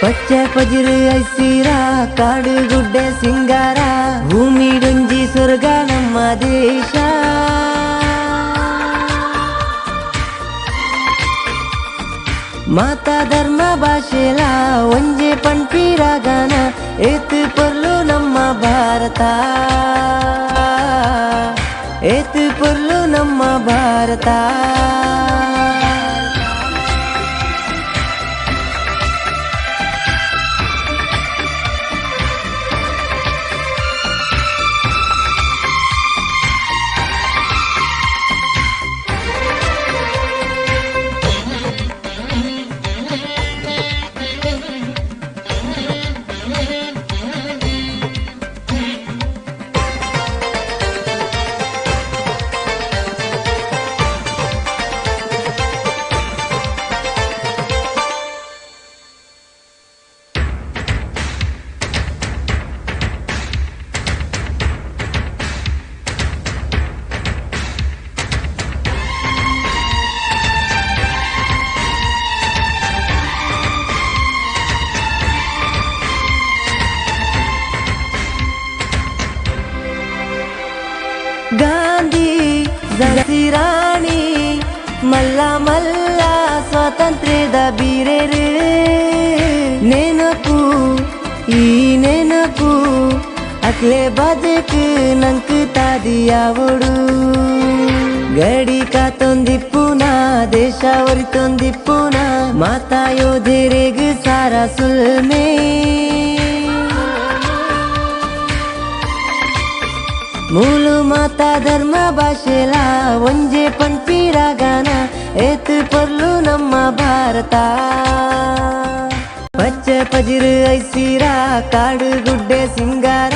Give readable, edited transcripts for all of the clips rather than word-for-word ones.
ಪಚ್ಚೆ ಪಜಿರು ಐಸಿರ ಕಾಡು ಗುಡ್ಡೆ ಸಿಂಗಾರ ಭೂಮಿ ಡೊಂಜಿ ಸ್ವರ್ಗ ನಮ್ಮ ದೇಶ ಮಾತಾ ಧರ್ಮ ಭಾಷೆಲ ಒಂಜೆ ಪಂಪಿರಾಗನ ಏತು ಪೊರ್ಲು ನಮ್ಮ ಭಾರತ ಏತು ಪೊರ್ಲು ನಮ್ಮ ಭಾರತ ಗಾಂಧಿ ಝಾನ್ಸಿ ರಾಣಿ ಮಲ್ಲ ಮಲ್ಲ ಸ್ವಾತಂತ್ರ್ಯದ ಬೀರರು ನೆನಪು ಈ ನೆನಪು ಅಕ್ಲೆ ಬದುಕು ನಂಕ ತಾದಿಯಾವಡು ಗಡಿ ಕಾತೊಂದಿಪ್ಪುನ ದೇಶ ಒರಿತೊಂದಿಪ್ಪುನ ಮಾತಾ ಯೋಧೆರೆಗು ಸಾರ ಸುಲ್ಮೆ ಮೂಲು ಮಾತಾ ಧರ್ಮ ಭಾಷೆಲ ಒಂಜೆ ಪಂಪಿರಾಗನ ಏತು ಪೊರ್ಲು ನಮ್ಮ ಭಾರತ ಪಚ್ಚೆ ಪಜಿರು ಐಸಿರ ಕಾಡು ಗುಡ್ಡೆ ಸಿಂಗಾರ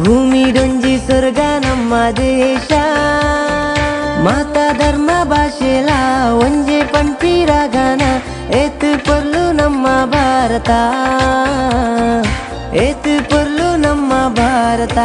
ಭೂಮಿ ಡೊಂಜಿ ಸ್ವರ್ಗ ನಮ್ಮ ದೇಶ ಮಾತಾ ಧರ್ಮ ಭಾಷೆಲ ಒಂಜೆ ಪಂಪಿರಾಗನ ಏತು ಪೊರ್ಲು ನಮ್ಮ ಭಾರತ ಏತು ಪೊರ್ಲು ನಮ್ಮ ಭಾರತ